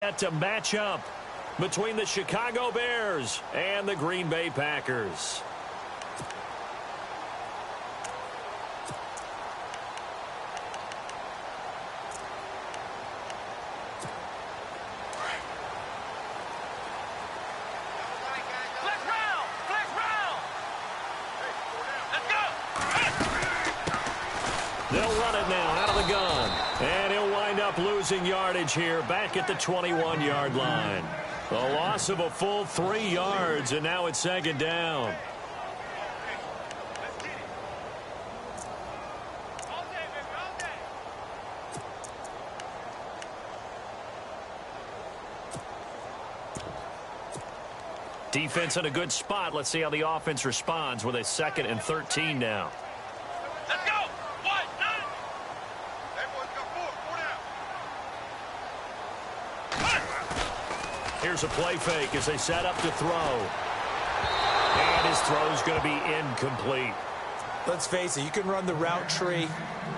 To match up between the Chicago Bears and the Green Bay Packers. They'll run it now out of the gun. And he'll wind up losing yardage here back at the 21-yard line. A loss of a full 3 yards, and now it's second down. Defense in a good spot. Let's see how the offense responds with a 2nd and 13 now. Let's go! Here's a play fake as they set up to throw. And his throw's going to be incomplete. Let's face it, you can run the route tree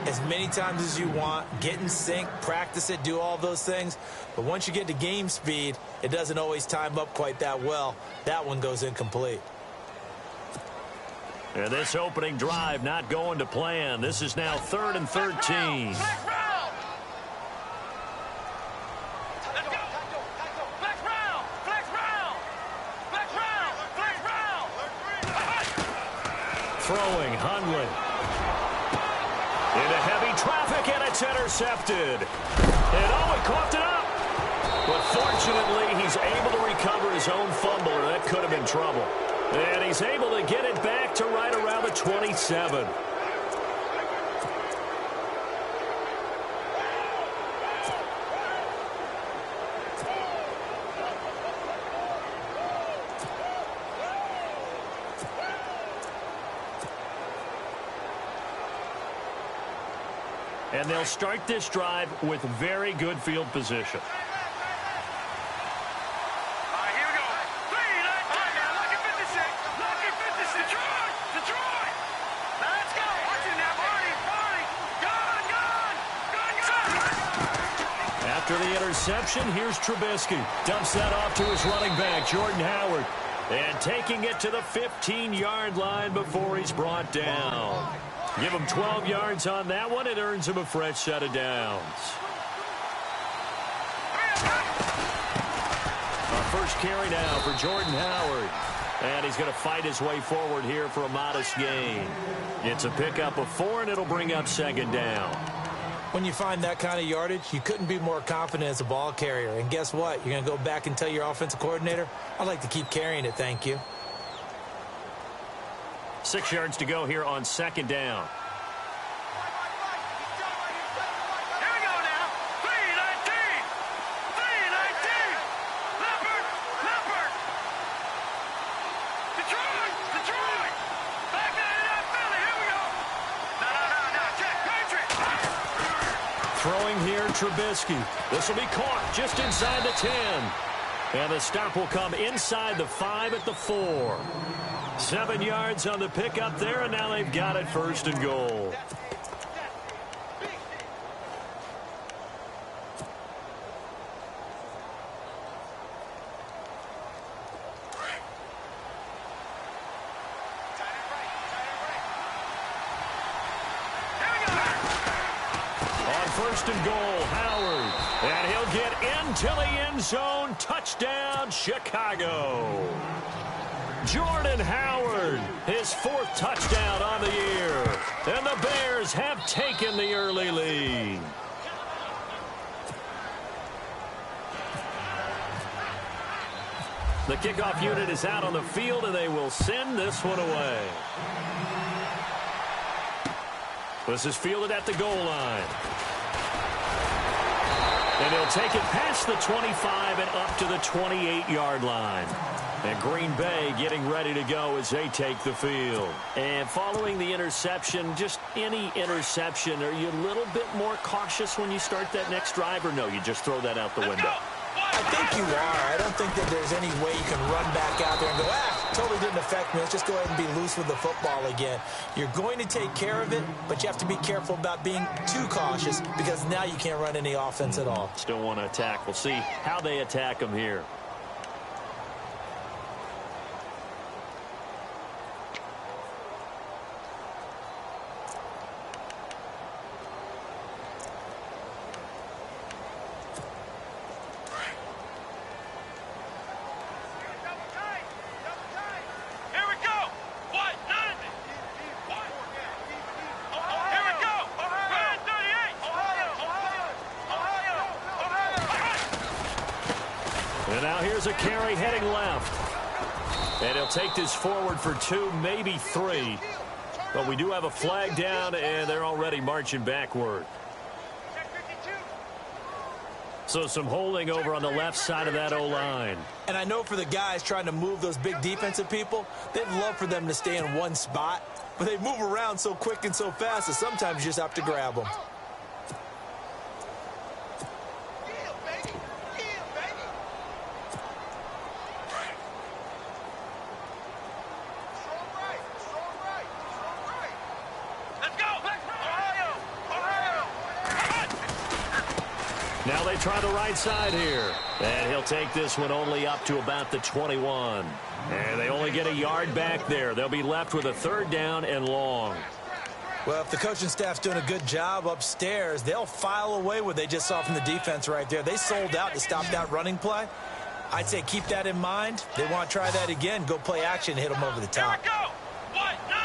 as many times as you want, get in sync, practice it, do all those things. But once you get to game speed, it doesn't always time up quite that well. That one goes incomplete. And this opening drive not going to plan. This is now 3rd and 13. Throwing, Hundley. Into heavy traffic, and it's intercepted. And he coughed it up. But fortunately, he's able to recover his own fumble, or that could have been trouble. And he's able to get it back to right around the 27. And they'll start this drive with very good field position. After the interception, here's Trubisky. Dumps that off to his running back, Jordan Howard. And taking it to the 15-yard line before he's brought down. Give him 12 yards on that one. It earns him a fresh set of downs. Our first carry now for Jordan Howard. And he's going to fight his way forward here for a modest gain. It's a pickup of 4, and it'll bring up second down. When you find that kind of yardage, you couldn't be more confident as a ball carrier. And guess what? You're going to go back and tell your offensive coordinator, I'd like to keep carrying it, thank you. 6 yards to go here on second down. Here we go now. 3-19. 3-19. Leopard. Detroit. Back in Philly. Here we go. No. Check. Patriot. Throwing here, Trubisky. This will be caught just inside the 10. And the stop will come inside the 5 at the 4. 7 yards on the pickup there, and now they've got it 1st and goal. On 1st and goal, Howard. And he'll get into the end zone. Touchdown, Chicago. Jordan Howard, his 4th touchdown on the year. And the Bears have taken the early lead. The kickoff unit is out on the field, and they will send this one away. This is fielded at the goal line. And he'll take it past the 25 and up to the 28-yard line. And Green Bay getting ready to go as they take the field. And following the interception, just any interception, are you a little bit more cautious when you start that next drive, or no, you just throw that out the window? I think think you are. I don't think that there's any way you can run back out there and go, totally didn't affect me. Let's just go ahead and be loose with the football again. You're going to take care of it, but you have to be careful about being too cautious because now you can't run any offense at all. Still want to attack. We'll see how they attack them here. And now here's a carry heading left. And he'll take this forward for 2, maybe 3. But we do have a flag down, and they're already marching backward. So some holding over on the left side of that O-line. And I know for the guys trying to move those big defensive people, they'd love for them to stay in one spot. But they move around so quick and so fast that sometimes you just have to grab them. Now they try the right side here. And he'll take this one only up to about the 21. And they only get a yard back there. They'll be left with a 3rd down and long. Well, if the coaching staff's doing a good job upstairs, they'll file away what they just saw from the defense right there. They sold out to stop that running play. I'd say keep that in mind. They want to try that again. Go play action, hit them over the top. Here we go. 1, 9,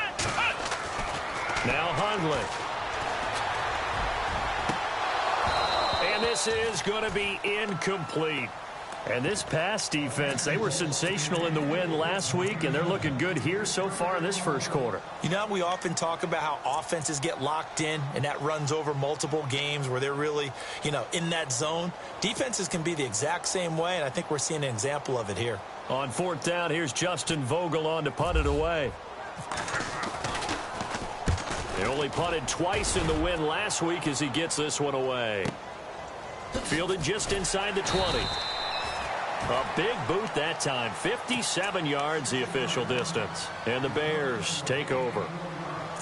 Now Hundley. And this is going to be incomplete. And this pass defense, they were sensational in the win last week, and they're looking good here so far in this first quarter. You know, we often talk about how offenses get locked in, and that runs over multiple games where they're really, in that zone. Defenses can be the exact same way, and I think we're seeing an example of it here. On 4th down, here's Justin Vogel on to punt it away. They only punted twice in the win last week as he gets this one away. Fielded just inside the 20. A big boot that time. 57 yards the official distance. And the Bears take over.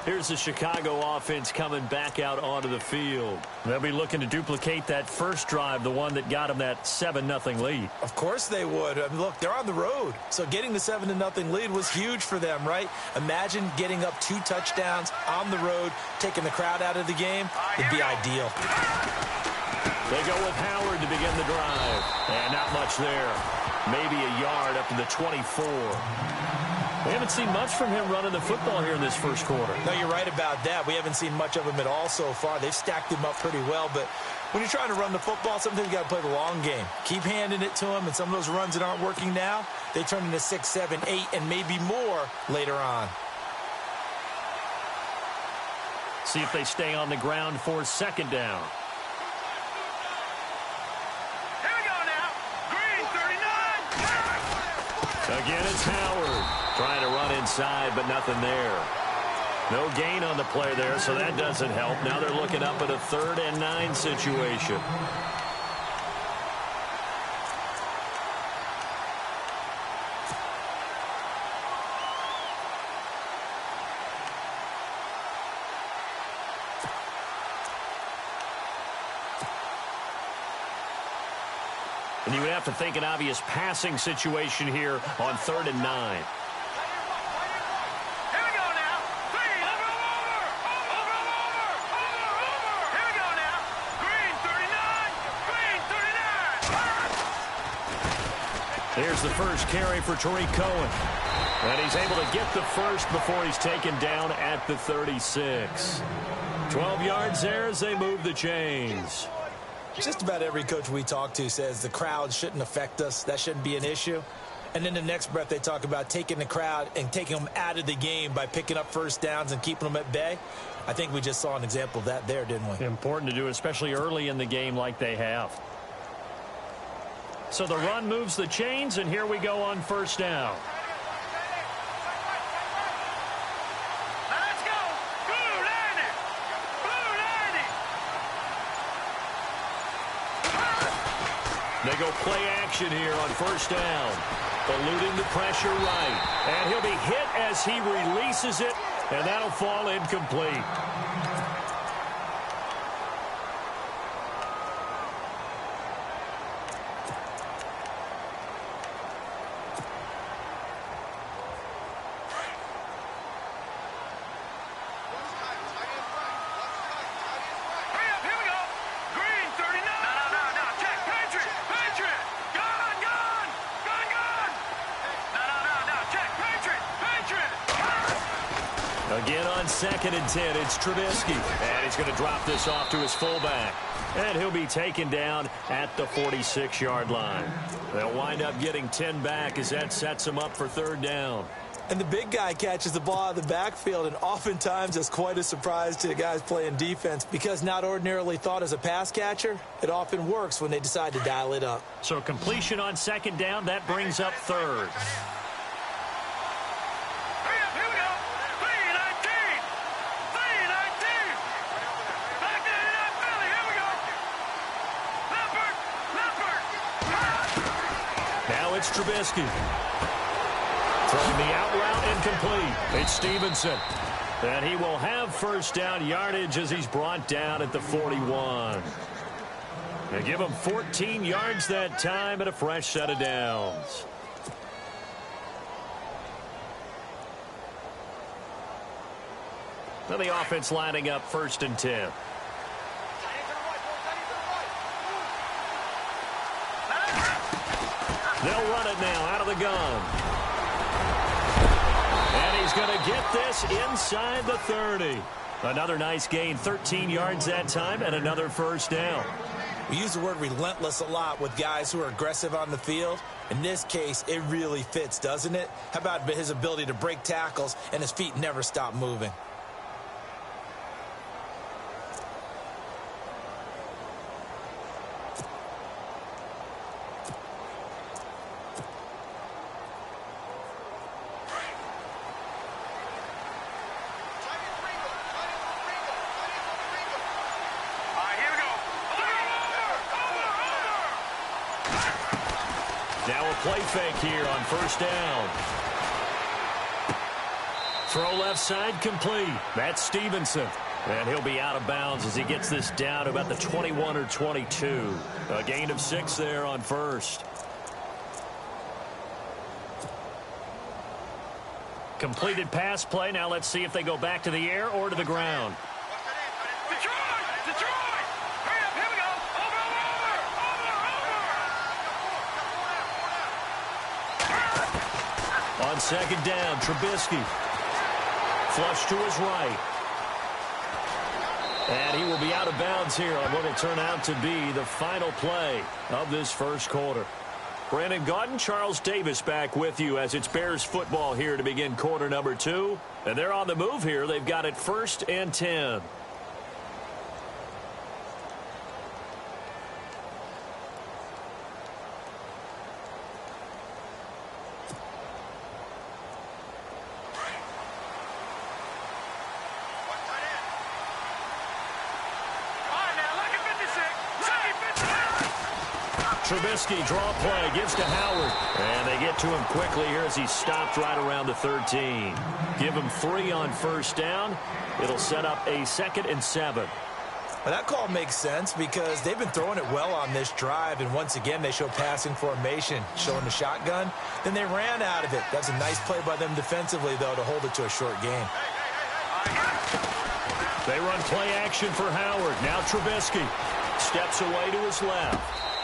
Here's the Chicago offense coming back out onto the field. They'll be looking to duplicate that first drive, the one that got them that 7-0 lead. Of course they would. I mean, look, they're on the road. So getting the 7-0 lead was huge for them, right? Imagine getting up 2 touchdowns on the road, taking the crowd out of the game. It'd be ideal. They go with Howard to begin the drive. And not much there. Maybe a yard up to the 24. We haven't seen much from him running the football here in this first quarter. No, you're right about that. We haven't seen much of him at all so far. They've stacked him up pretty well. But when you're trying to run the football, sometimes you got to play the long game. Keep handing it to him. And some of those runs that aren't working now, they turn into 6, 7, 8, and maybe more later on. See if they stay on the ground for 2nd down. Again, it's Howard trying to run inside, but nothing there. No gain on the play there, so that doesn't help. Now they're looking up at a 3rd and 9 situation. And you would have to think an obvious passing situation here on 3rd and 9. Here we go now. 3, over. Here we go now. Green 39. Here's the first carry for Tariq Cohen. And he's able to get the first before he's taken down at the 36. 12 yards there as they move the chains. Just about every coach we talk to says the crowd shouldn't affect us. That shouldn't be an issue. And in the next breath, they talk about taking the crowd and taking them out of the game by picking up first downs and keeping them at bay. I think we just saw an example of that there, didn't we? Important to do, especially early in the game like they have. So the run moves the chains, and here we go on 1st down. Let's go. Blue landing. They go play action here on first down. Eluding the pressure right. And he'll be hit as he releases it, and that'll fall incomplete. Again on 2nd and 10, it's Trubisky. And he's going to drop this off to his fullback. And he'll be taken down at the 46-yard line. They'll wind up getting 10 back as that sets them up for 3rd down. And the big guy catches the ball out of the backfield, and oftentimes it's quite a surprise to the guys playing defense because not ordinarily thought as a pass catcher, it often works when they decide to dial it up. So completion on 2nd down, that brings up 3rd. Now it's Trubisky. Throwing the out route incomplete. It's Stevenson. And he will have 1st down yardage as he's brought down at the 41. They give him 14 yards that time and a fresh set of downs. Now the offense lining up 1st and 10. They'll run it now out of the gun. And he's going to get this inside the 30. Another nice gain, 13 yards that time, and another 1st down. We use the word relentless a lot with guys who are aggressive on the field. In this case, it really fits, doesn't it? How about his ability to break tackles and his feet never stop moving? Now a play fake here on 1st down. Throw left side complete. That's Stevenson. And he'll be out of bounds as he gets this down to about the 21 or 22. A gain of 6 there on 1st. Completed pass play. Now let's see if they go back to the air or to the ground. On 2nd down, Trubisky. Flush to his right. And he will be out of bounds here on what will turn out to be the final play of this 1st quarter. Brandon Gaudin, Charles Davis back with you as it's Bears football here to begin quarter number 2. And they're on the move here. They've got it 1st and 10. Trubisky, draw play, gives to Howard. And they get to him quickly here as he's stopped right around the 13. Give him 3 on 1st down. It'll set up a 2nd and 7. Well, that call makes sense because they've been throwing it well on this drive, and once again they show passing formation, showing the shotgun. Then they ran out of it. That's a nice play by them defensively, though, to hold it to a short game. They run play action for Howard. Now Trubisky steps away to his left.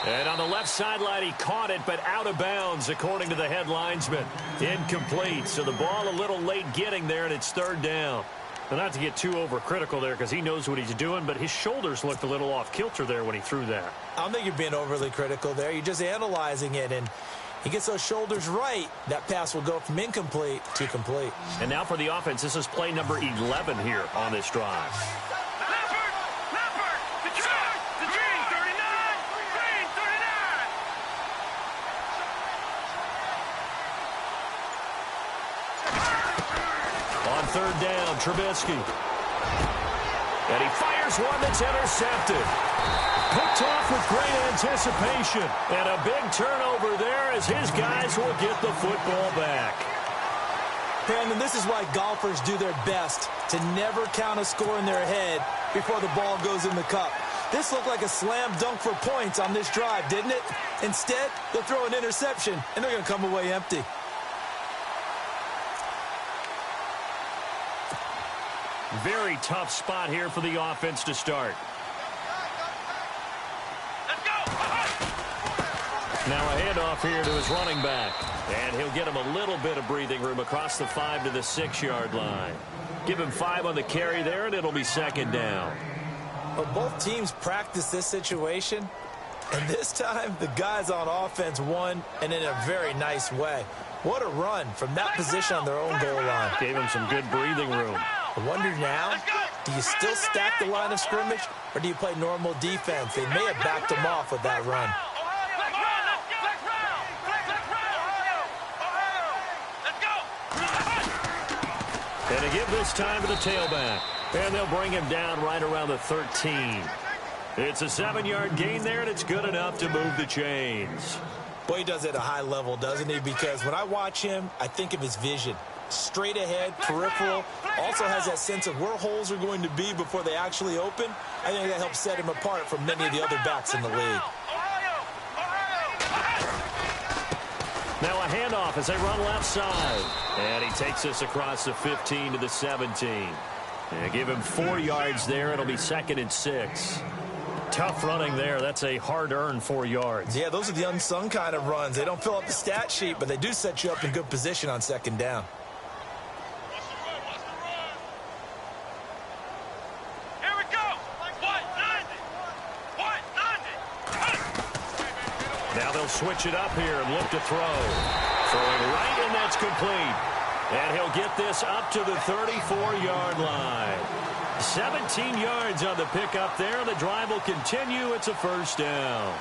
And on the left sideline, he caught it, but out of bounds, according to the head linesman. Incomplete, so the ball a little late getting there, and it's 3rd down. Well, not to get too overcritical there because he knows what he's doing, but his shoulders looked a little off kilter there when he threw that. I don't think you're being overly critical there. You're just analyzing it, and he gets those shoulders right. That pass will go from incomplete to complete. And now for the offense, this is play number 11 here on this drive. On 3rd down, Trubisky. And he fires one that's intercepted. Picked off with great anticipation. And a big turnover there as his guys will get the football back. Brandon, this is why golfers do their best to never count a score in their head before the ball goes in the cup. This looked like a slam dunk for points on this drive, didn't it? Instead, they'll throw an interception, and they're going to come away empty. Very tough spot here for the offense to start. Now a handoff here to his running back. And he'll get him a little bit of breathing room across the 5 to the 6-yard line. Give him 5 on the carry there, and it'll be second down. Well, both teams practice this situation, and this time the guys on offense won, and in a very nice way. What a run from that position on their own goal line. Gave him some good breathing room. I wonder now, do you still stack the line of scrimmage, or do you play normal defense? They may have backed him off with that run. And to give this time to the tailback. And they'll bring him down right around the 13. It's a 7-yard gain there, and it's good enough to move the chains. Boy, he does it at a high level, doesn't he? Because when I watch him, I think of his vision. Straight ahead, peripheral. Also has that sense of where holes are going to be before they actually open. I think that helps set him apart from many of the other backs in the league. Now a handoff as they run left side. And he takes us across the 15 to the 17. And give him 4 yards there. It'll be 2nd and 6. Tough running there. That's a hard-earned 4 yards. Yeah, those are the unsung kind of runs. They don't fill up the stat sheet, but they do set you up in good position on 2nd down. Here we go. Now they'll switch it up here and look to throw. Throwing right, and that's complete. And he'll get this up to the 34-yard line. 17 yards on the pickup there. The drive will continue. It's a first down.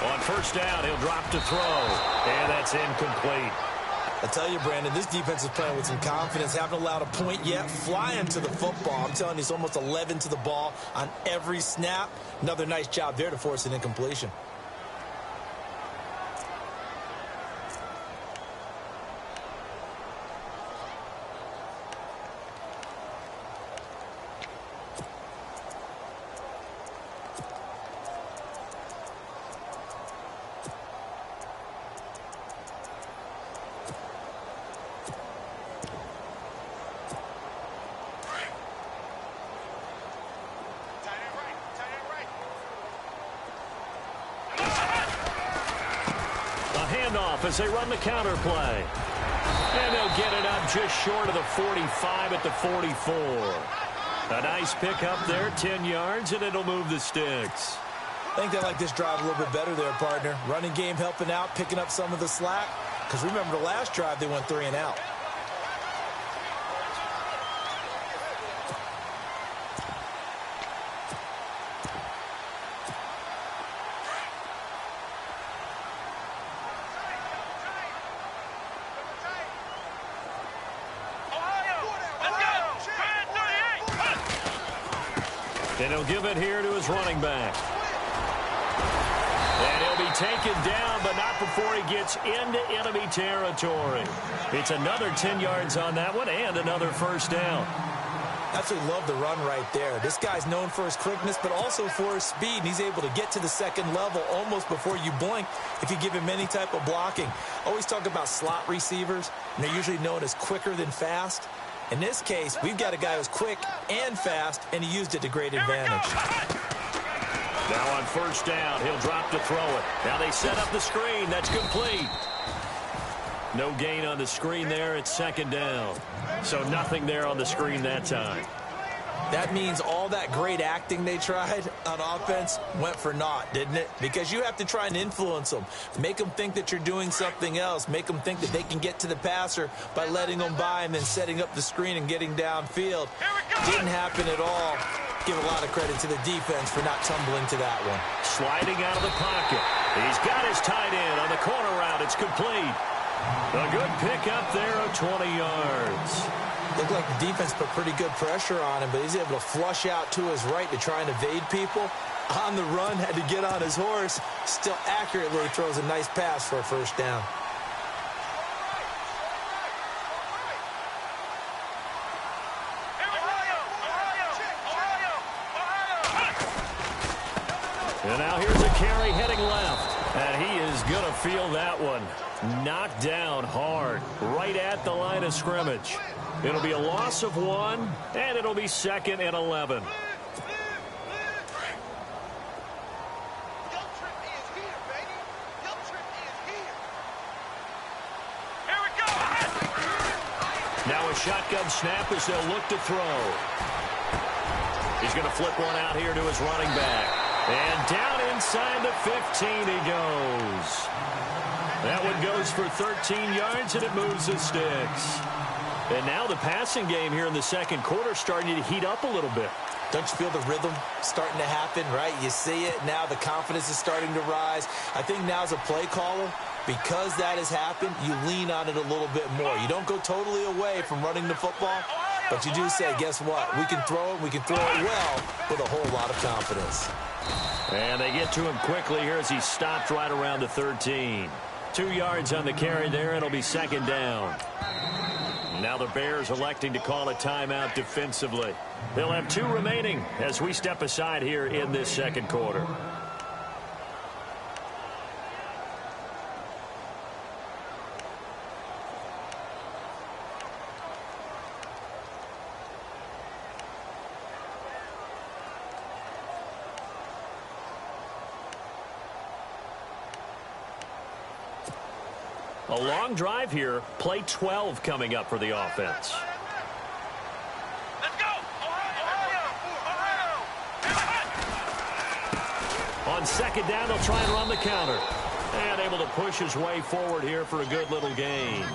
On first down, he'll drop to throw. And that's incomplete. I tell you, Brandon, this defense is playing with some confidence. Haven't allowed a point yet. Flying to the football. I'm telling you, it's almost 11 to the ball on every snap. Another nice job there to force an incompletion. Handoff as they run the counter play. And they'll get it up just short of the 45 at the 44. A nice pickup there, 10 yards, and it'll move the sticks. I think they like this drive a little bit better there, partner. Running game helping out, picking up some of the slack. Because remember, the last drive, they went 3 and out. And he'll give it here to his running back. And he'll be taken down, but not before he gets into enemy territory. It's another 10 yards on that one and another first down. Absolutely love the run right there. This guy's known for his quickness, but also for his speed. And he's able to get to the second level almost before you blink if you give him any type of blocking. Always talk about slot receivers, and they're usually known as quicker than fast. In this case, we've got a guy who's quick and fast, and he used it to great advantage. Now on first down, he'll drop to throw it. Now they set up the screen. That's complete. No gain on the screen there. It's second down. So nothing there on the screen that time. That means all that great acting they tried on offense went for naught, didn't it? Because you have to try and influence them. Make them think that you're doing something else. Make them think that they can get to the passer by letting them by and then setting up the screen and getting downfield. Didn't happen at all. Give a lot of credit to the defense for not tumbling to that one. Sliding out of the pocket. He's got his tight end on the corner route. It's complete. A good pickup there of 20 yards. Looked like the defense put pretty good pressure on him, but he's able to flush out to his right to try and evade people. On the run, had to get on his horse. Still accurately throws a nice pass for a first down. And now here's a carry heading left. And he is going to feel that one. Knocked down hard, right at the line of scrimmage. It'll be a loss of 1, and it'll be 2nd and 11. Now a shotgun snap as they'll look to throw. He's going to flip one out here to his running back. And down inside the 15 he goes. That one goes for 13 yards, and it moves the sticks. And now the passing game here in the second quarter starting to heat up a little bit. Don't you feel the rhythm starting to happen, right? You see it. Now the confidence is starting to rise. I think now as a play caller, because that has happened, you lean on it a little bit more. You don't go totally away from running the football, but you do say, guess what? We can throw it. We can throw it well with a whole lot of confidence. And they get to him quickly here as he stopped right around the 13. 2 yards on the carry there. It'll be 2nd down. Now the Bears electing to call a timeout defensively. They'll have 2 remaining as we step aside here in this second quarter. A long drive here. Play 12 coming up for the offense. Let's go! On 2nd down, they'll try and run the counter. And able to push his way forward here for a good little gain.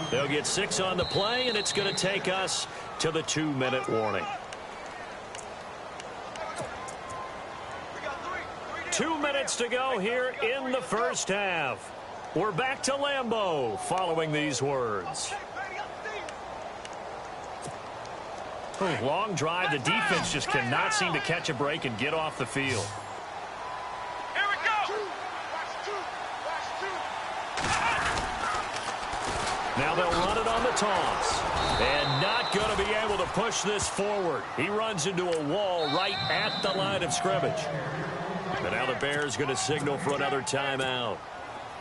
They'll get 6 on the play, and it's going to take us to the 2-minute warning. 2 minutes to go here in the first half. We're back to Lambeau following these words. Long drive. The defense just cannot seem to catch a break and get off the field. Here we go! Now they'll run it on the toss. And not going to be able to push this forward. He runs into a wall right at the line of scrimmage. And now the Bears going to signal for another timeout.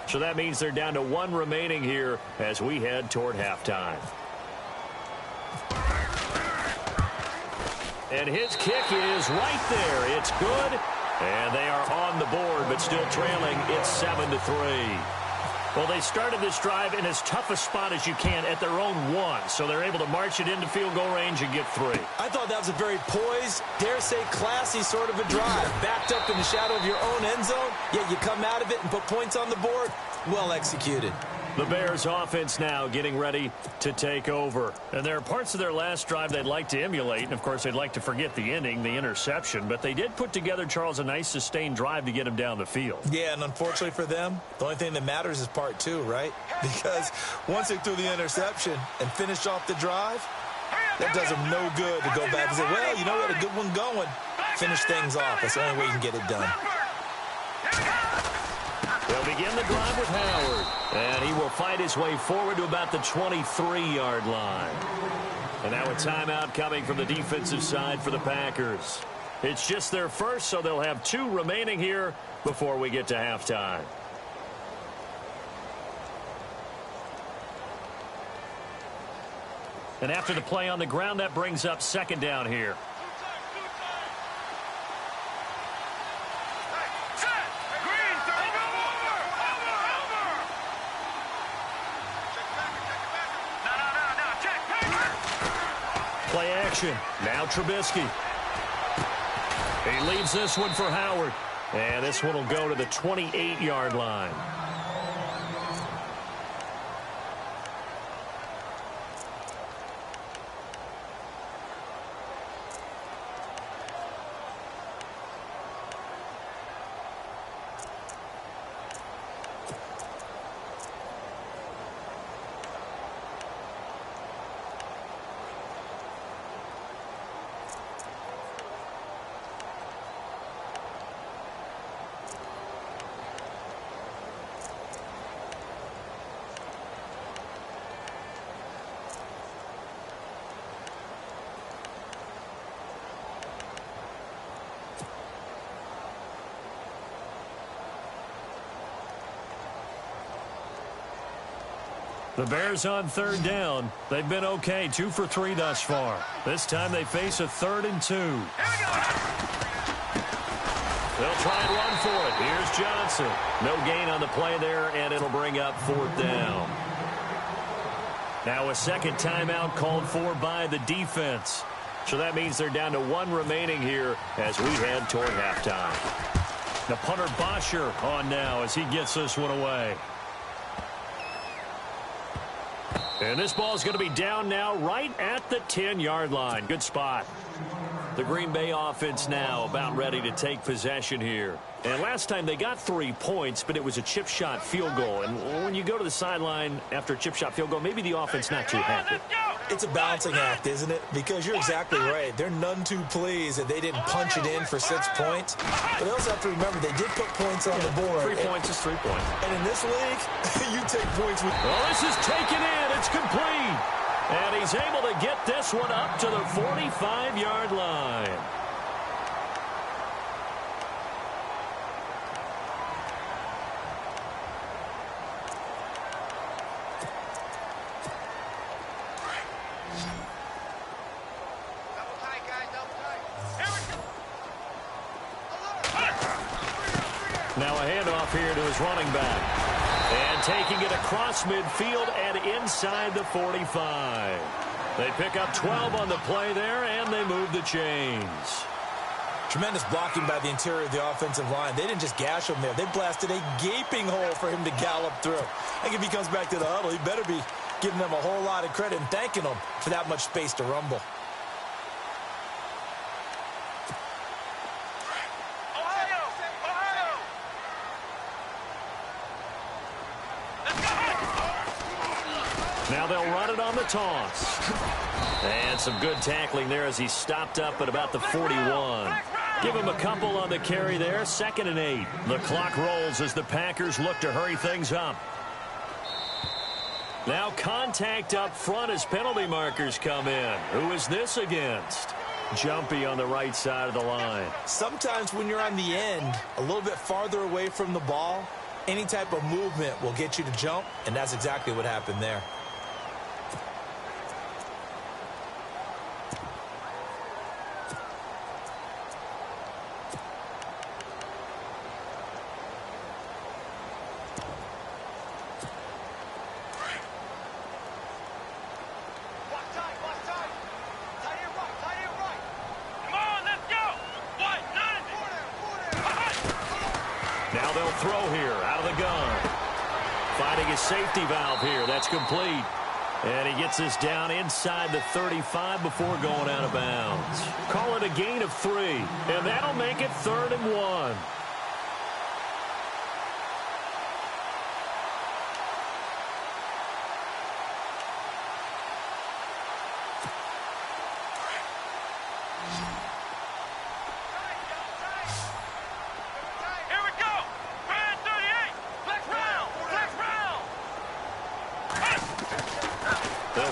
So that means they're down to 1 remaining here as we head toward halftime. And his kick is right there. It's good. And they are on the board, but still trailing. It's 7-3. Well, they started this drive in as tough a spot as you can at their own 1. So they're able to march it into field goal range and get 3. I thought that was a very poised, dare say classy sort of a drive. Backed up in the shadow of your own end zone, yet you come out of it and put points on the board. Well executed. The Bears offense now getting ready to take over. And there are parts of their last drive they'd like to emulate. And, of course, they'd like to forget the inning, the interception. But they did put together, Charles, a nice sustained drive to get him down the field. Yeah, and unfortunately for them, the only thing that matters is part 2, right? Because once they threw the interception and finished off the drive, that does them no good to go back and say, well, you know, we had a good one going. Finish things off. That's the only way you can get it done. They'll begin the drive with Howard. And he will fight his way forward to about the 23-yard line. And now a timeout coming from the defensive side for the Packers. It's just their first, so they'll have 2 remaining here before we get to halftime. And after the play on the ground, that brings up 2nd down here. possession. Now Trubisky. He leaves this one for Howard. And this one will go to the 28-yard line. The Bears on third down. They've been okay, 2 for 3 thus far. This time they face a 3rd and 2. They'll try and run for it. Here's Johnson. No gain on the play there, and it'll bring up 4th down. Now a second timeout called for by the defense. So that means they're down to 1 remaining here as we head toward halftime. The punter Bosher on now as he gets this one away. And this ball is going to be down now right at the 10-yard line. Good spot. The Green Bay offense now about ready to take possession here. And last time they got 3 points, but it was a chip shot field goal. And when you go to the sideline after a chip shot field goal, maybe the offense not too happy. It's a balancing act, isn't it? Because you're exactly right. They're none too pleased that they didn't punch it in for 6 points. But they also have to remember they did put points on the board. 3 points is 3 points. And in this league, you take points with... Well, this is taken in. It's complete. And he's able to get this one up to the 45-yard line. Now a handoff here to his running back. And taking it across midfield and inside the 45. They pick up 12 on the play there, and they move the chains. Tremendous blocking by the interior of the offensive line. They didn't just gash him there. They blasted a gaping hole for him to gallop through. I think if he comes back to the huddle, he better be giving them a whole lot of credit and thanking them for that much space to rumble. Now they'll run it on the toss. And some good tackling there as he stopped up at about the 41. Give him a couple on the carry there. 2nd and 8. The clock rolls as the Packers look to hurry things up. Now contact up front as penalty markers come in. Who is this against? Jumpy on the right side of the line. Sometimes when you're on the end, a little bit farther away from the ball, any type of movement will get you to jump, and that's exactly what happened there. Throw here out of the gun. Finding his safety valve here. That's complete. And he gets this down inside the 35 before going out of bounds. Call it a gain of 3. And that'll make it 3rd and 1.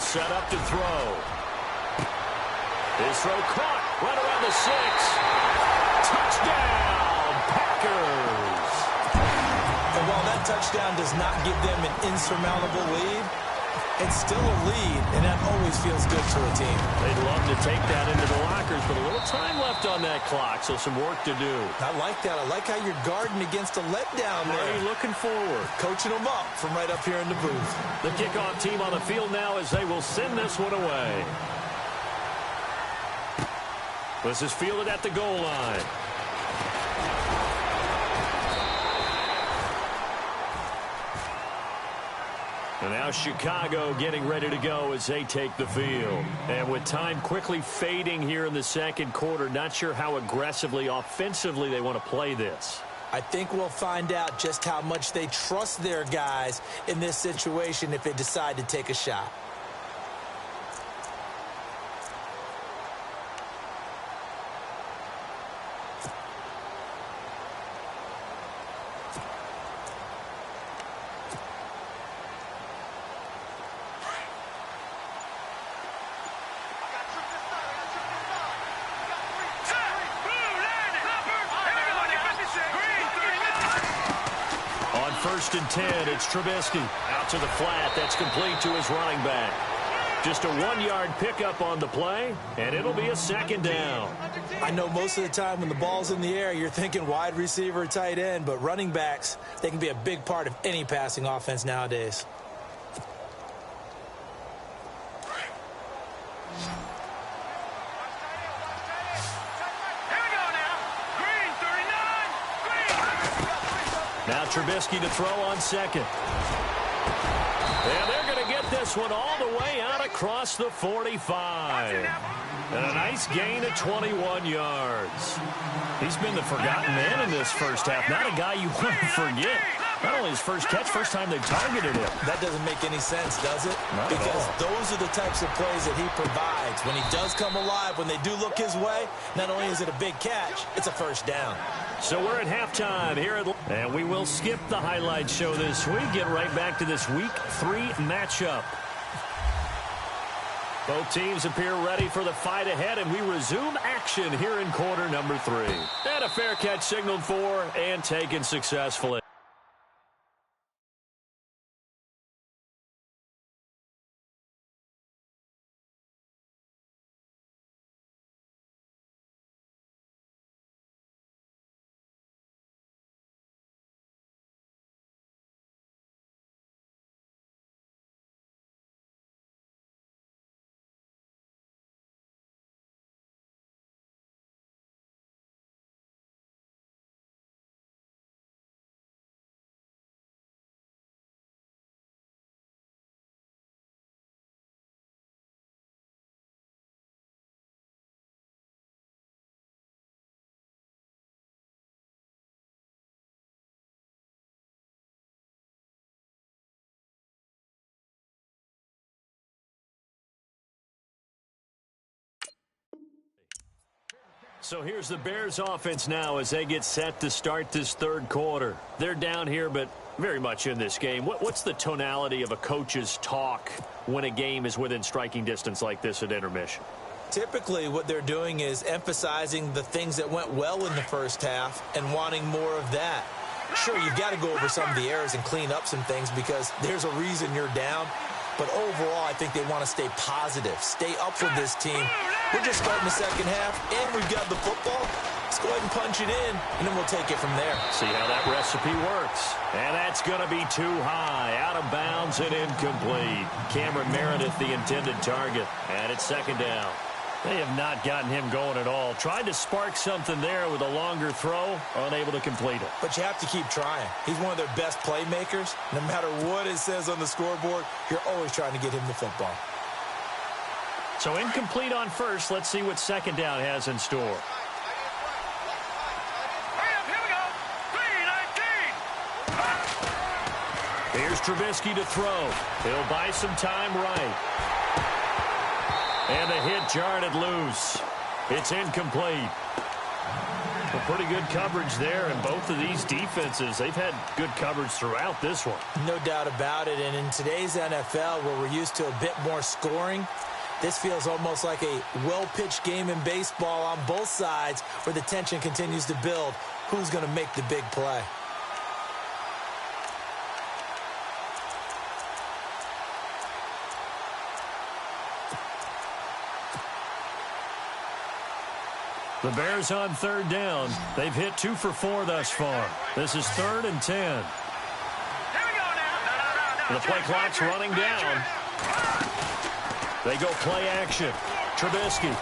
Set up to throw. His throw caught right around the 6. Touchdown, Packers. And while that touchdown does not give them an insurmountable lead, it's still a lead, and that always feels good to a team. They'd love to take that into the lockers, but a little time left on that clock, so some work to do. I like that. I like how you're guarding against a letdown there. Already looking forward. Coaching them up from right up here in the booth. The kickoff team on the field now as they will send this one away. This is fielded at the goal line. And now Chicago getting ready to go as they take the field. And with time quickly fading here in the second quarter, not sure how aggressively, offensively they want to play this. I think we'll find out just how much they trust their guys in this situation if they decide to take a shot. First and 10, it's Trubisky. Out to the flat, that's complete to his running back. Just a 1-yard pickup on the play, and it'll be a second down. I know most of the time when the ball's in the air, you're thinking wide receiver, tight end, but running backs, they can be a big part of any passing offense nowadays. Now Trubisky to throw on second. And they're going to get this one all the way out across the 45. And a nice gain of 21 yards. He's been the forgotten man in this first half. Not a guy you want to forget. Not only his first catch, first time they've targeted him. That doesn't make any sense, does it? Not because those are the types of plays that he provides. When he does come alive, when they do look his way, not only is it a big catch, it's a first down. So we're at halftime here at... And we will skip the highlight show this week. Get right back to this Week 3 matchup. Both teams appear ready for the fight ahead, and we resume action here in quarter number 3. And a fair catch signaled for and taken successfully. So here's the Bears offense now as they get set to start this third quarter. They're down here, but very much in this game. What's the tonality of a coach's talk when a game is within striking distance like this at intermission? Typically, what they're doing is emphasizing the things that went well in the first half and wanting more of that. Sure, you've got to go over some of the errors and clean up some things because there's a reason you're down. But overall, I think they want to stay positive, stay up with this team. We're just starting the second half, and we've got the football. Let's go ahead and punch it in, and then we'll take it from there. See how that recipe works. And that's going to be too high, out of bounds and incomplete. Cameron Meredith, the intended target, and it's second down. They have not gotten him going at all. Tried to spark something there with a longer throw, unable to complete it. But you have to keep trying. He's one of their best playmakers. No matter what it says on the scoreboard, you're always trying to get him the football. So incomplete on first. Let's see what second down has in store. Here we go. 3-19. Here's Trubisky to throw. He'll buy some time right. And the hit jarred it loose. It's incomplete. Well, pretty good coverage there, and both of these defenses, they've had good coverage throughout this one. No doubt about it, and in today's NFL, where we're used to a bit more scoring, this feels almost like a well-pitched game in baseball on both sides where the tension continues to build. Who's going to make the big play? The Bears on third down. They've hit 2 for 4 thus far. This is 3rd and 10. Here we go now. The play clock's running down. They go play action. Trubisky.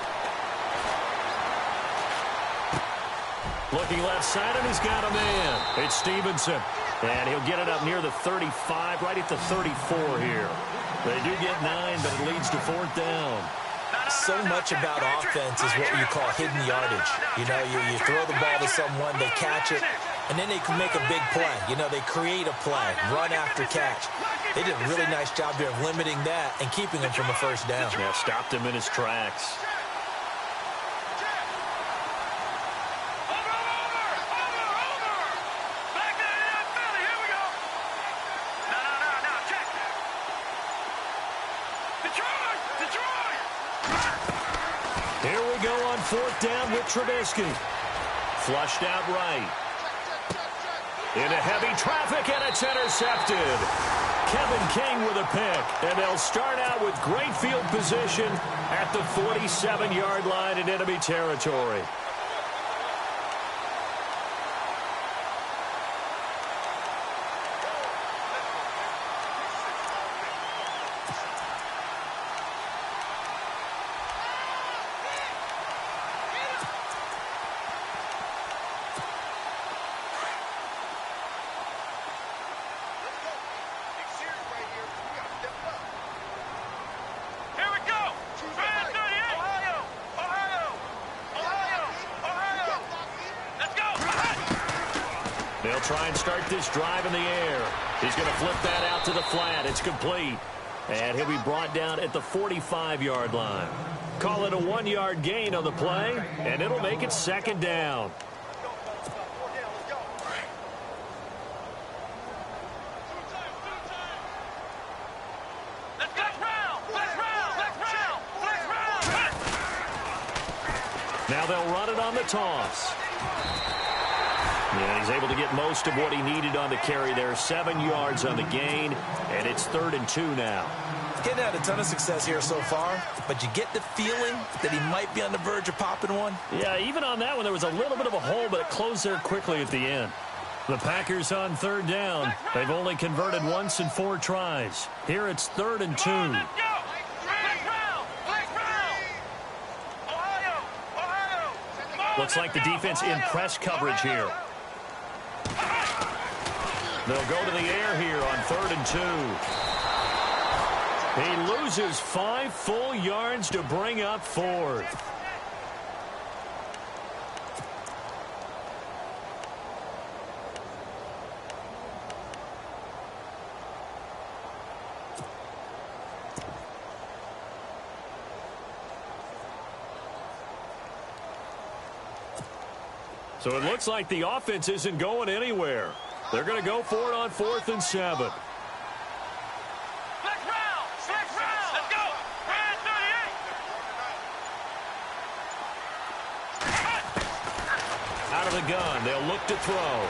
Looking left side, and he's got a man. It's Stevenson. And he'll get it up near the 35, right at the 34 here. They do get 9, but it leads to 4th down. So much about offense is what you call hidden yardage. You know, you throw the ball to someone, they catch it, and then they can make a big play. You know, they create a play, run after catch. They did a really nice job there of limiting that and keeping him from a first down. Yeah, stopped him in his tracks. Here we go on 4th down with Trubisky. Flushed out right. Into heavy traffic, and it's intercepted. Kevin King with a pick, and they'll start out with great field position at the 47-yard line in enemy territory. They'll try and start this drive in the air. He's going to flip that out to the flat. It's complete. And he'll be brought down at the 45-yard line. Call it a 1-yard gain on the play, and it'll make it 2nd down. Now they'll run it on the toss. And he's able to get most of what he needed on the carry there. 7 yards on the gain, and it's 3rd and 2 now. Getting had a ton of success here so far, but you get the feeling that he might be on the verge of popping one. Yeah, even on that one, there was a little bit of a hole, but it closed there quickly at the end. The Packers on 3rd down. They've only converted once in 4 tries. Here it's 3rd and 2. Looks like the defense in press coverage here. They'll go to the air here on 3rd and 2. He loses 5 full yards to bring up 4th. So it looks like the offense isn't going anywhere. They're going to go for it on 4th and 7. Let's go. Brand 38. Out of the gun, they'll look to throw.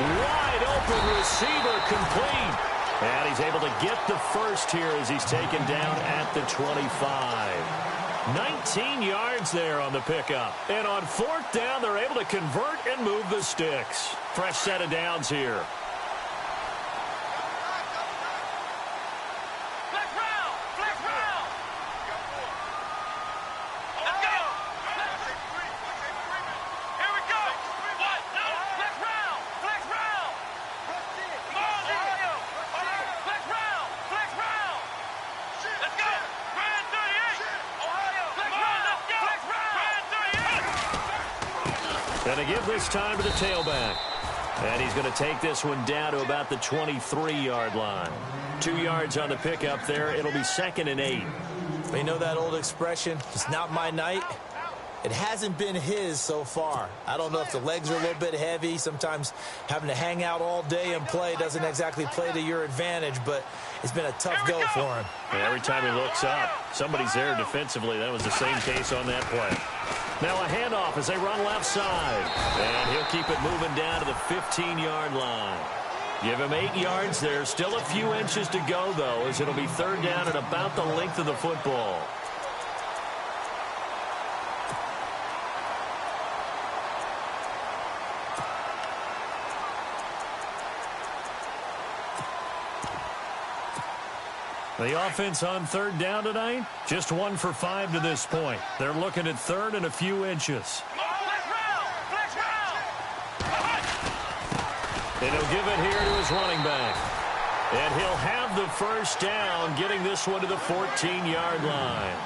Wide open receiver, complete. And he's able to get the first here as he's taken down at the 25. 19 yards there on the pickup. And on 4th down, they're able to convert and move the sticks. Fresh set of downs here. And to give this time to the tailback. And he's going to take this one down to about the 23-yard line. 2 yards on the pickup there. It'll be 2nd and 8. You know that old expression, it's not my night? It hasn't been his so far. I don't know if the legs are a little bit heavy. Sometimes having to hang out all day and play doesn't exactly play to your advantage, but it's been a tough go for him. And every time he looks up, somebody's there defensively. That was the same case on that play. Now a handoff as they run left side. And he'll keep it moving down to the 15-yard line. Give him 8 yards there. Still a few inches to go, though, as it'll be 3rd down at about the length of the football. The offense on 3rd down tonight, just 1 for 5 to this point. They're looking at 3rd and a few inches. And he'll give it here to his running back. And he'll have the first down, getting this one to the 14-yard line.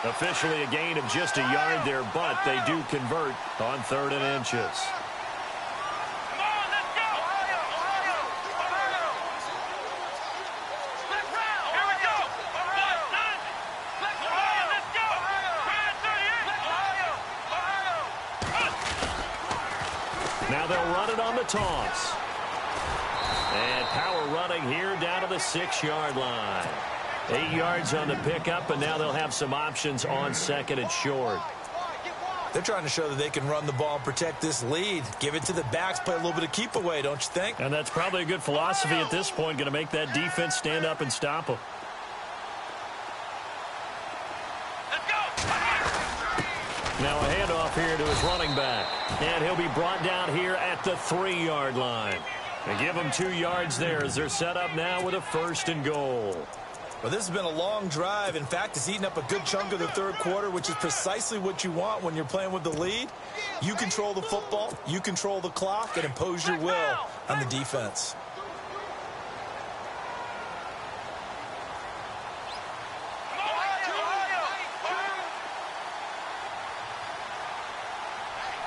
Officially a gain of just a yard there, but they do convert on 3rd and inches. Now they'll run it on the toss. And power running here down to the 6-yard line. 8 yards on the pickup, and now they'll have some options on 2nd and short. They're trying to show that they can run the ball and protect this lead. Give it to the backs, play a little bit of keep away, don't you think? And that's probably a good philosophy at this point, going to make that defense stand up and stop them. Now a handoff here to his running back. And he'll be brought down here at the 3-yard line. And give them 2 yards there as they're set up now with a 1st and goal. Well, this has been a long drive. In fact, it's eaten up a good chunk of the 3rd quarter, which is precisely what you want when you're playing with the lead. You control the football, you control the clock, and impose your will on the defense.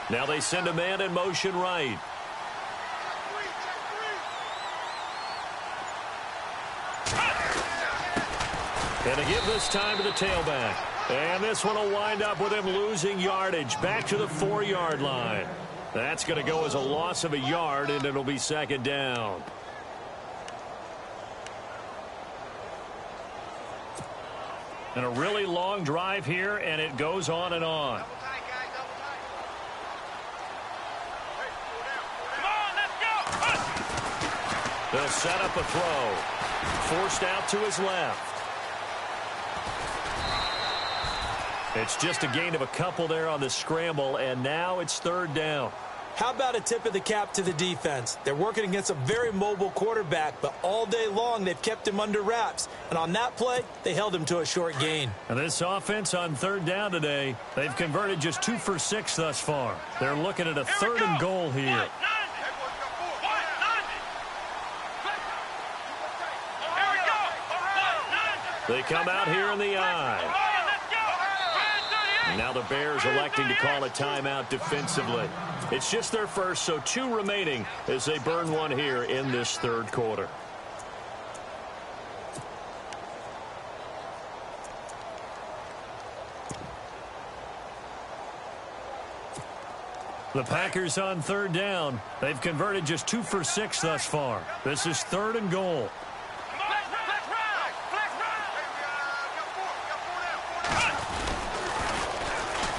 Now they send a man in motion right. And to give this time to the tailback. And this one will wind up with him losing yardage back to the 4-yard line. That's going to go as a loss of a yard, and it'll be 2nd down. And a really long drive here, and it goes on and on. They'll set up a throw. Forced out to his left. It's just a gain of a couple there on the scramble, and now it's 3rd down. How about a tip of the cap to the defense? They're working against a very mobile quarterback, but all day long they've kept him under wraps. And on that play, they held him to a short gain. And this offense on 3rd down today, they've converted just 2 for 6 thus far. They're looking at a 3rd and goal here. They come out here in the eye. Now the Bears electing to call a timeout defensively. It's just their first, so 2 remaining as they burn one here in this 3rd quarter. The Packers on 3rd down. They've converted just 2 for 6 thus far. This is 3rd and goal.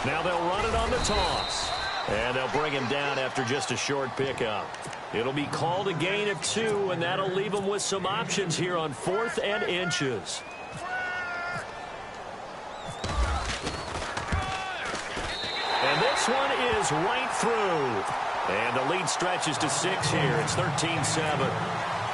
Now they'll run it on the toss. And they'll bring him down after just a short pickup. It'll be called a gain of 2, and that'll leave them with some options here on 4th and inches. And this one is right through. And the lead stretches to 6 here. It's 13-7.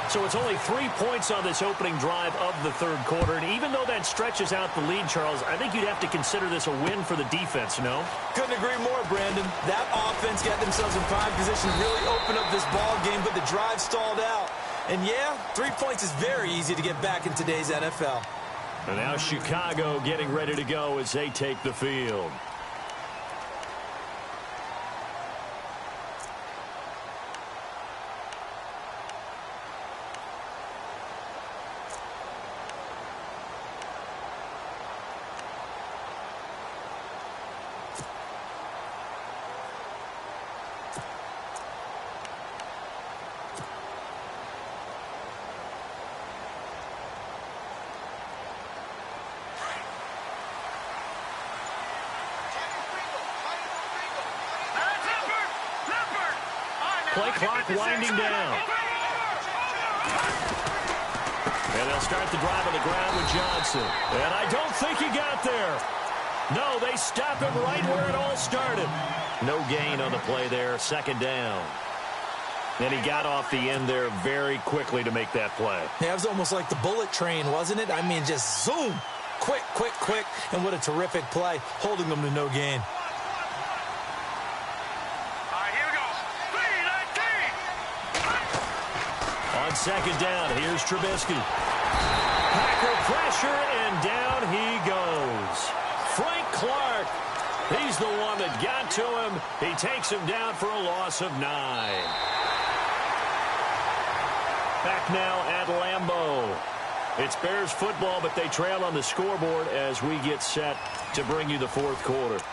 So it's only 3 points on this opening drive of the 3rd quarter. And even though that stretches out the lead, Charles, I think you'd have to consider this a win for the defense, no? Couldn't agree more, Brandon. That offense got themselves in prime position to really open up this ball game, but the drive stalled out. And yeah, 3 points is very easy to get back in today's NFL. And now Chicago getting ready to go as they take the field. Play clock winding down. And they'll start the drive on the ground with Johnson. And I don't think he got there. No, they stop him right where it all started. No gain on the play there, 2nd down. And he got off the end there very quickly to make that play. Yeah, it was almost like the bullet train, wasn't it? I mean, just zoom. Quick, quick, quick. And what a terrific play, holding them to no gain. On second down, here's Trubisky. Packer pressure, and down he goes. Frank Clark, he's the one that got to him. He takes him down for a loss of 9. Back now at Lambeau. It's Bears football, but they trail on the scoreboard as we get set to bring you the fourth quarter.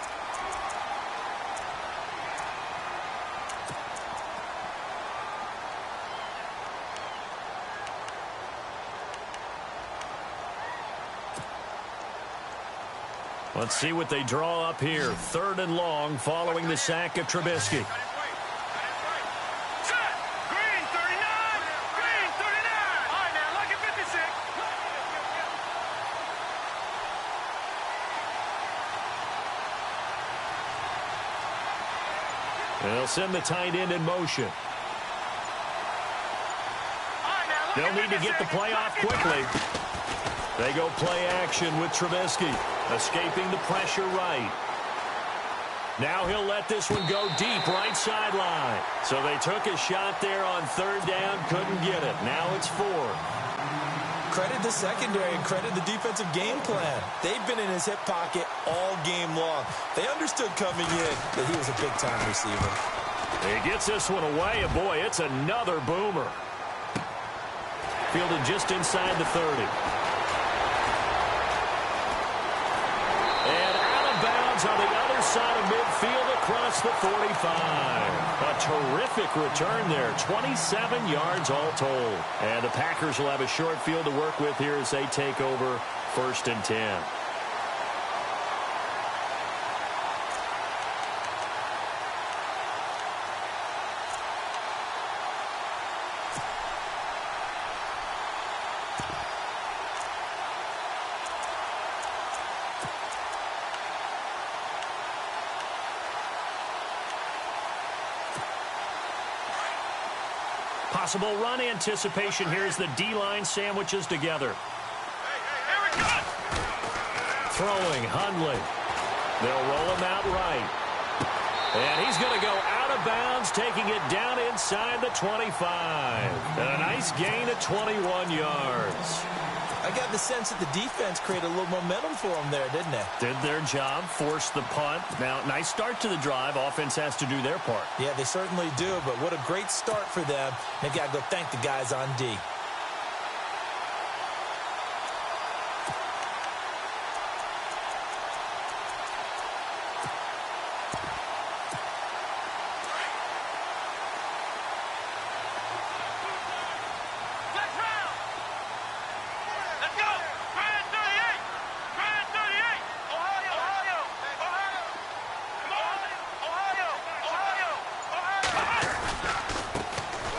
Let's see what they draw up here. 3rd and long following the sack of Trubisky. They'll send the tight end in motion. They'll need to get the play off quickly. They go play action with Trubisky, escaping the pressure right. Now he'll let this one go deep right sideline. So they took a shot there on 3rd down, couldn't get it. Now it's 4. Credit the secondary and credit the defensive game plan. They've been in his hip pocket all game long. They understood coming in that he was a big-time receiver. He gets this one away, and boy, it's another boomer. Fielded just inside the 30. And out of bounds on the other side of midfield across the 45. A terrific return there. 27 yards all told. And the Packers will have a short field to work with here as they take over 1st and 10. Possible run anticipation here as the D-line sandwiches together. Throwing, Hundley. They'll roll him out right. And he's going to go out of bounds, taking it down inside the 25. And a nice gain of 21 yards. I got the sense that the defense created a little momentum for them there, didn't they? Did their job, forced the punt. Now, nice start to the drive. Offense has to do their part. Yeah, they certainly do, but what a great start for them. They got to go thank the guys on D.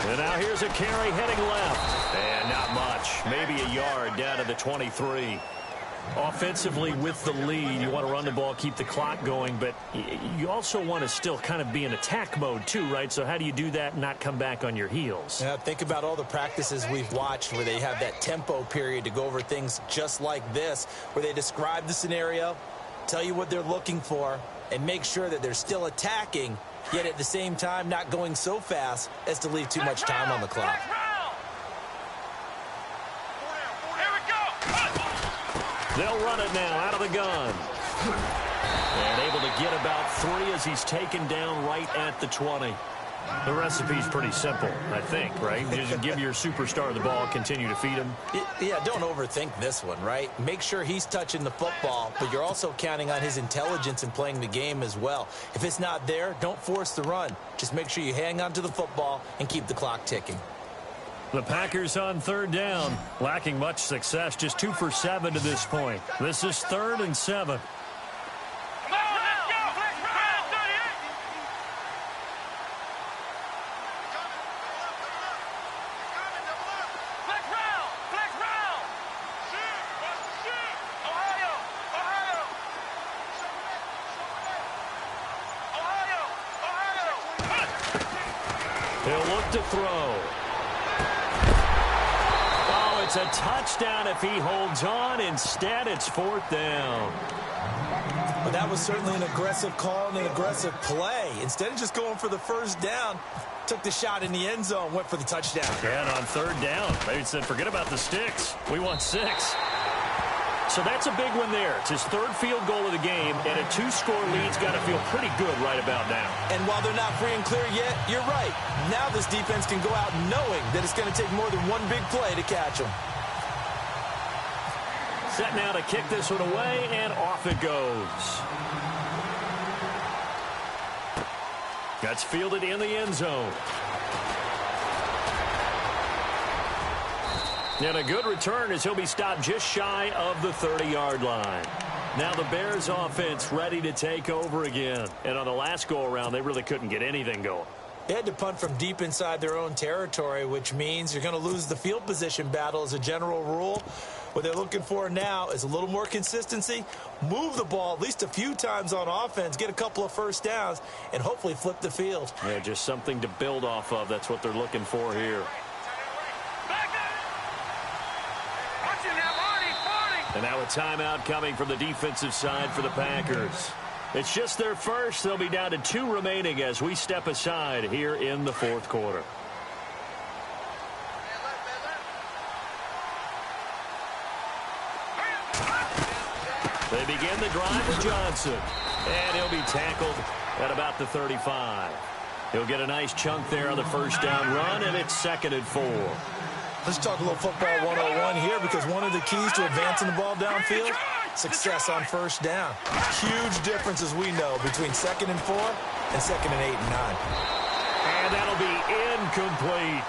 And now here's a carry heading left. And not much. Maybe a yard down to the 23. Offensively with the lead, you want to run the ball, keep the clock going, but you also want to still kind of be in attack mode too, right? So how do you do that and not come back on your heels? Yeah, think about all the practices we've watched where they have that tempo period to go over things just like this, where they describe the scenario, tell you what they're looking for, and make sure that they're still attacking, yet at the same time not going so fast as to leave too much time on the clock. They'll run it now out of the gun. And able to get about 3 as he's taken down right at the 20. The recipe's pretty simple, I think, right? Just give your superstar the ball, continue to feed him. Yeah, don't overthink this one, right? Make sure he's touching the football, but you're also counting on his intelligence in playing the game as well. If it's not there, don't force the run. Just make sure you hang on to the football and keep the clock ticking. The Packers on 3rd down, lacking much success, just 2 for 7 to this point. This is 3rd and 7. He'll look to throw. Oh, it's a touchdown if he holds on. Instead, it's 4th down. But that was certainly an aggressive call and an aggressive play. Instead of just going for the first down, took the shot in the end zone, went for the touchdown. Yeah, and on third down, they said, forget about the sticks. We want 6. So that's a big one there. It's his 3rd field goal of the game, and a 2-score lead's got to feel pretty good right about now. And while they're not free and clear yet, you're right. Now this defense can go out knowing that it's going to take more than one big play to catch them. Set now to kick this one away, and off it goes. That's fielded in the end zone. And a good return as he'll be stopped just shy of the 30-yard line. Now the Bears offense ready to take over again. And on the last go-around, they really couldn't get anything going. They had to punt from deep inside their own territory, which means you're going to lose the field position battle as a general rule. What they're looking for now is a little more consistency, move the ball at least a few times on offense, get a couple of first downs, and hopefully flip the field. Yeah, just something to build off of. That's what they're looking for here. And now a timeout coming from the defensive side for the Packers. It's just their first. They'll be down to 2 remaining as we step aside here in the 4th quarter. They begin the drive with Johnson. And he'll be tackled at about the 35. He'll get a nice chunk there on the first down run, and it's 2nd and 4. Let's talk a little football 101 here, because one of the keys to advancing the ball downfield, success on first down. Huge difference, as we know, between 2nd and 4 and 2nd and 8 and 9. And that'll be incomplete.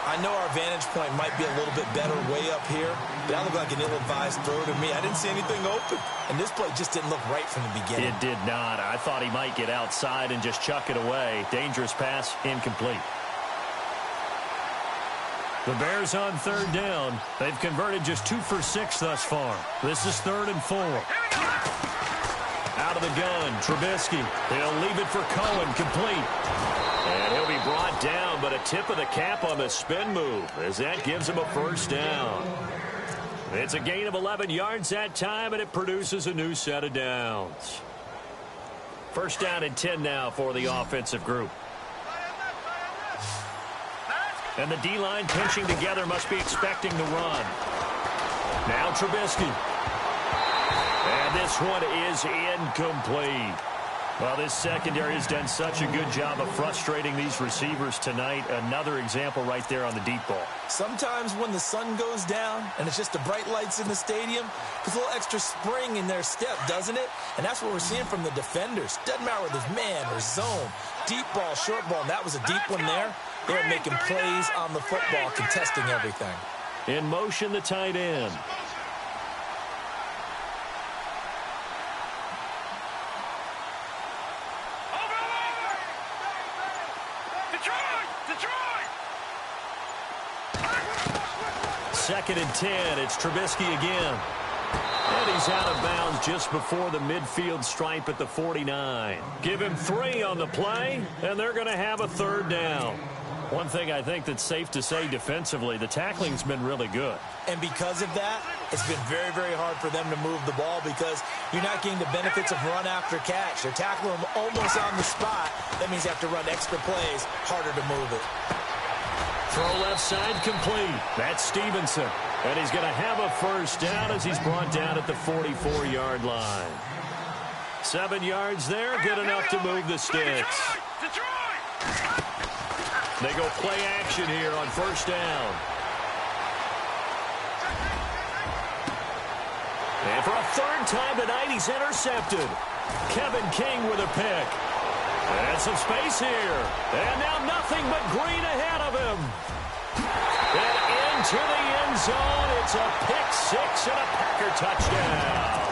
I know our vantage point might be a little bit better way up here, but that looked like an ill-advised throw to me. I didn't see anything open, and this play just didn't look right from the beginning. It did not. I thought he might get outside and just chuck it away. Dangerous pass, incomplete. The Bears on 3rd down. They've converted just 2 for 6 thus far. This is 3rd and 4. Out of the gun, Trubisky. He'll leave it for Cohen, complete. And he'll be brought down, but a tip of the cap on the spin move as that gives him a first down. It's a gain of 11 yards that time, and it produces a new set of downs. First down and 10 now for the offensive group. And the D-line pinching together must be expecting the run. Now Trubisky. And this one is incomplete. Well, this secondary has done such a good job of frustrating these receivers tonight. Another example right there on the deep ball. Sometimes when the sun goes down and it's just the bright lights in the stadium, there's a little extra spring in their step, doesn't it? And that's what we're seeing from the defenders. Doesn't matter whether it's man or zone. Deep ball, short ball, and that was a deep one there. They're making plays on the football, contesting everything. In motion, the tight end. Second and 10. It's Trubisky again. And he's out of bounds just before the midfield stripe at the 49. Give him 3 on the play, and they're going to have a 3rd down. One thing I think that's safe to say defensively, the tackling's been really good. And because of that, it's been very, very hard for them to move the ball because you're not getting the benefits of run after catch. They're tackling them almost on the spot. That means you have to run extra plays, harder to move it. Throw left side complete. That's Stevenson. And he's going to have a first down as he's brought down at the 44-yard line. 7 yards there, good enough to move the sticks. They go play action here on first down. And for a 3rd time tonight, he's intercepted. Kevin King with a pick. And some space here. And now nothing but green ahead of him. And into the end zone. It's a pick 6 and a Packer touchdown.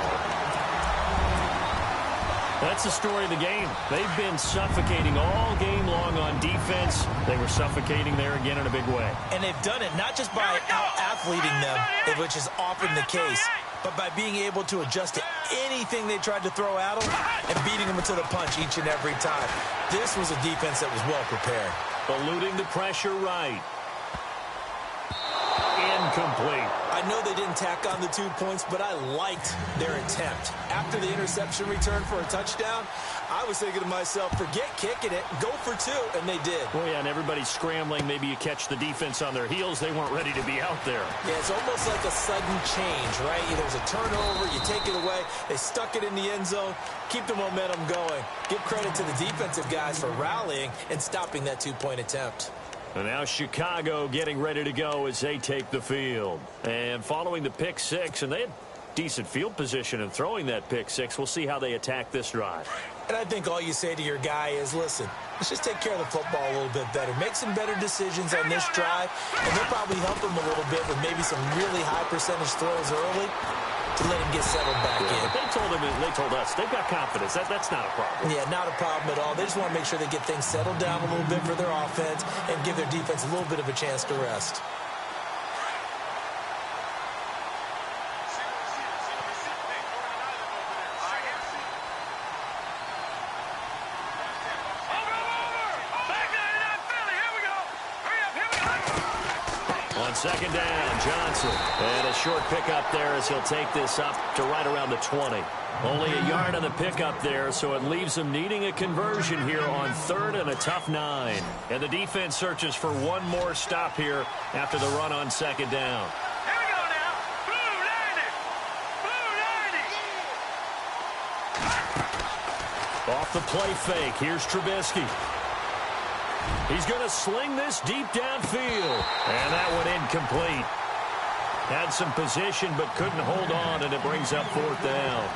That's the story of the game. They've been suffocating all game long on defense. They were suffocating there again in a big way. And they've done it not just by out-athleting them, which is often the case, but by being able to adjust to anything they tried to throw at them and beating them to the punch each and every time. This was a defense that was well prepared. Eluding the pressure right. Incomplete. I know they didn't tack on the 2 points, but I liked their attempt. After the interception return for a touchdown, I was thinking to myself, forget kicking it, go for 2, and they did. Well, yeah, and everybody's scrambling. Maybe you catch the defense on their heels. They weren't ready to be out there. Yeah, it's almost like a sudden change, right? There's a turnover, you take it away, they stuck it in the end zone, keep the momentum going. Give credit to the defensive guys for rallying and stopping that 2-point attempt. And now Chicago getting ready to go as they take the field. And following the pick 6, and they had decent field position in throwing that pick 6. We'll see how they attack this drive. And I think all you say to your guy is, listen, let's just take care of the football a little bit better. Make some better decisions on this drive, and they'll probably help him a little bit with maybe some really high percentage throws early to let him get settled back in. They told us they've got confidence. That's not a problem. Yeah, not a problem at all. They just want to make sure they get things settled down a little bit for their offense and give their defense a little bit of a chance to rest. Second down, Johnson. And a short pickup there as he'll take this up to right around the 20. Only a yard on the pickup there, so it leaves them needing a conversion here on 3rd and a tough 9. And the defense searches for one more stop here after the run on 2nd down. Here we go now. Blue 90. Blue 90. Off the play fake, here's Trubisky. He's going to sling this deep downfield. And that one incomplete. Had some position but couldn't hold on, and it brings up 4th down.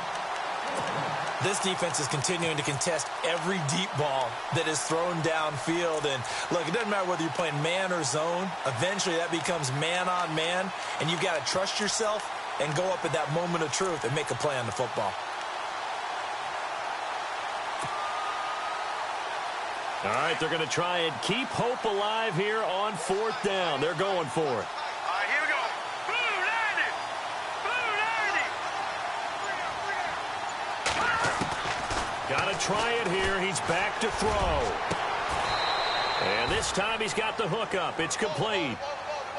This defense is continuing to contest every deep ball that is thrown downfield. And, look, it doesn't matter whether you're playing man or zone. Eventually that becomes man on man, and you've got to trust yourself and go up at that moment of truth and make a play on the football. All right, they're going to try and keep hope alive here on 4th down. They're going for it. All right, here we go. Blue 90. Blue 90. Got to try it here. He's back to throw. And this time he's got the hook up. It's complete.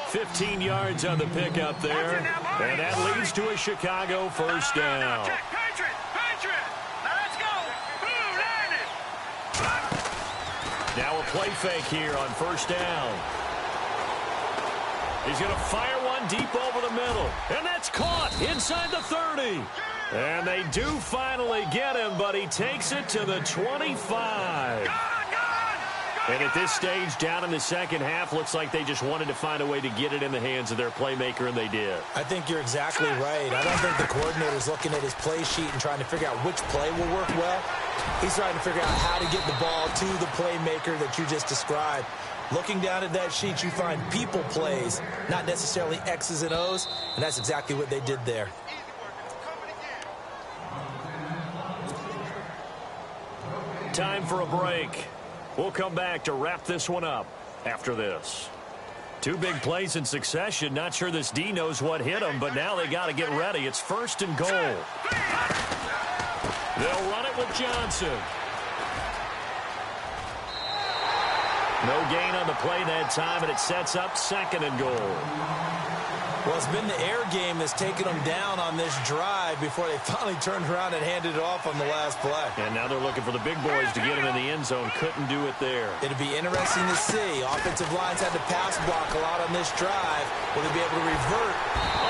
15 yards on the pickup there. And that leads to a Chicago first down. Now a play fake here on 1st down. He's going to fire one deep over the middle. And that's caught inside the 30. And they do finally get him, but he takes it to the 25. And at this stage, down in the second half, looks like they just wanted to find a way to get it in the hands of their playmaker, and they did. I think you're exactly right. I don't think the coordinator's looking at his play sheet and trying to figure out which play will work well. He's trying to figure out how to get the ball to the playmaker that you just described. Looking down at that sheet, you find people plays, not necessarily X's and O's, and that's exactly what they did there. Time for a break. We'll come back to wrap this one up after this. 2 big plays in succession. Not sure this D knows what hit him, but now they got to get ready. It's 1st and goal. They'll run it with Johnson. No gain on the play that time, and it sets up 2nd and goal. Well, it's been the air game that's taken them down on this drive before they finally turned around and handed it off on the last play. And now they're looking for the big boys to get him in the end zone. Couldn't do it there. It'll be interesting to see. Offensive lines had to pass block a lot on this drive. Will they be able to revert?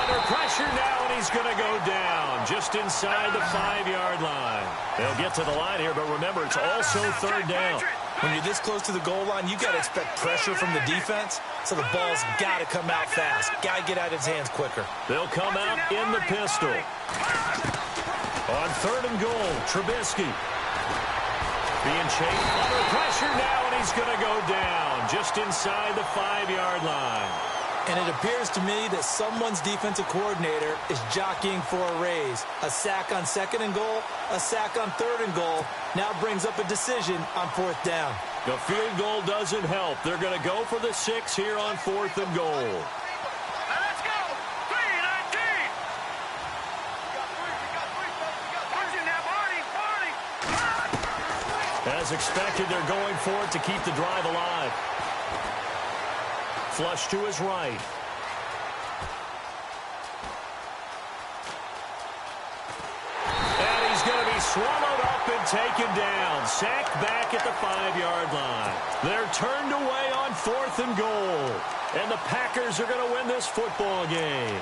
Under pressure now, and he's going to go down just inside the 5-yard line. They'll get to the line here, but remember, it's also 3rd down. When you're this close to the goal line, you got to expect pressure from the defense, so the ball's got to come out fast. Got to get out of his hands quicker. They'll come out in the pistol. On 3rd and goal, Trubisky. Being chased under pressure now, and he's going to go down just inside the 5-yard line. And it appears to me that someone's defensive coordinator is jockeying for a raise. A sack on 2nd and goal, a sack on 3rd and goal. Now brings up a decision on 4th down. The field goal doesn't help. They're going to go for the 6 here on 4th and goal. Let's go. 3-19. Watching that, Barney. As expected, they're going for it to keep the drive alive. Flush to his right. swallowed up and taken down. Sacked back at the 5-yard line. They're turned away on 4th and goal. And the Packers are going to win this football game.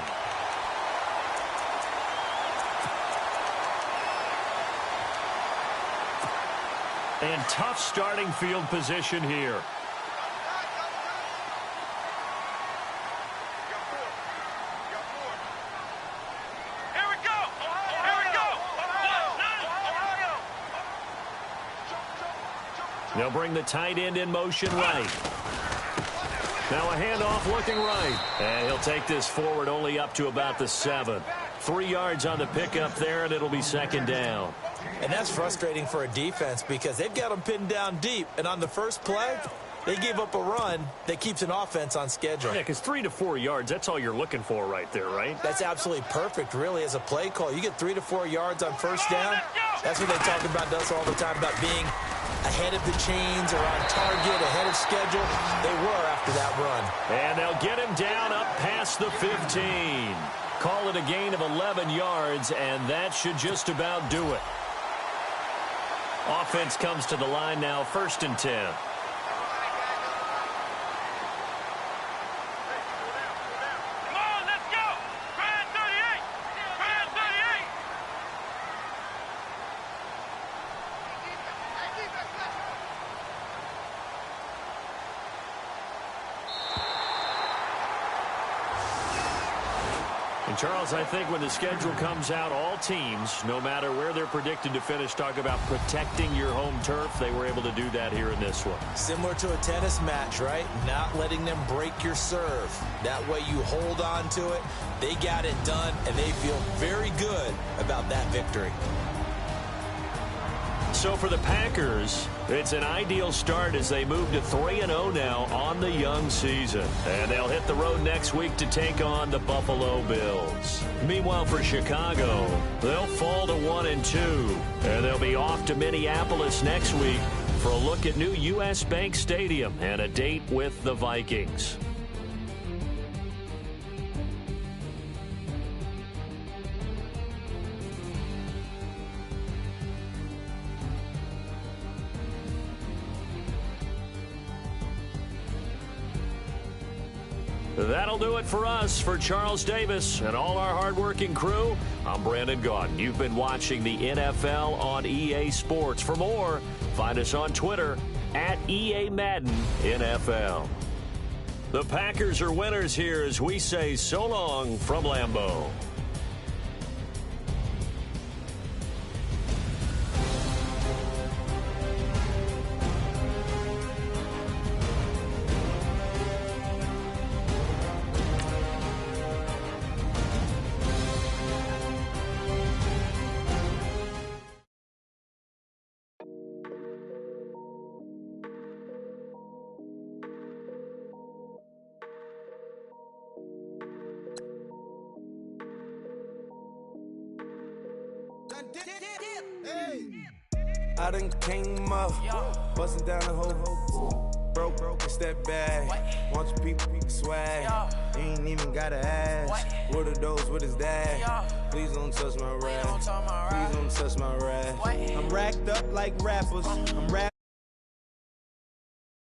And tough starting field position here. They'll bring the tight end in motion right. Now a handoff looking right. And he'll take this forward only up to about the 7. 3 yards on the pickup there, and it'll be 2nd down. And that's frustrating for a defense because they've got them pinned down deep. And on the first play, they gave up a run that keeps an offense on schedule. Yeah, because 3 to 4 yards, that's all you're looking for right there, right? That's absolutely perfect, really, as a play call. You get 3 to 4 yards on first down. That's what they talk about us all the time, about being ahead of the chains or on target, ahead of schedule. They were after that run. And they'll get him down up past the 15. Call it a gain of 11 yards, and that should just about do it. Offense comes to the line now, 1st and 10. And Charles, I think when the schedule comes out, all teams, no matter where they're predicted to finish, talk about protecting your home turf. They were able to do that here in this one. Similar to a tennis match, right? Not letting them break your serve. That way you hold on to it. They got it done, and they feel very good about that victory. So for the Packers, it's an ideal start as they move to 3-0 now on the young season. And they'll hit the road next week to take on the Buffalo Bills. Meanwhile, for Chicago, they'll fall to 1-2. And they'll be off to Minneapolis next week for a look at new U.S. Bank Stadium and a date with the Vikings. That'll do it for us. For Charles Davis and all our hardworking crew, I'm Brandon Gaudin. You've been watching the NFL on EA Sports. For more, find us on Twitter at EA Madden NFL. The Packers are winners here as we say so long from Lambeau. I done came up, bustin' down the whole broke, it's that bad. Want your people swag, you ain't even gotta ask. What are those, what is that? Please don't touch my rap, please don't touch my rap. I'm racked up like rappers, I'm rapping.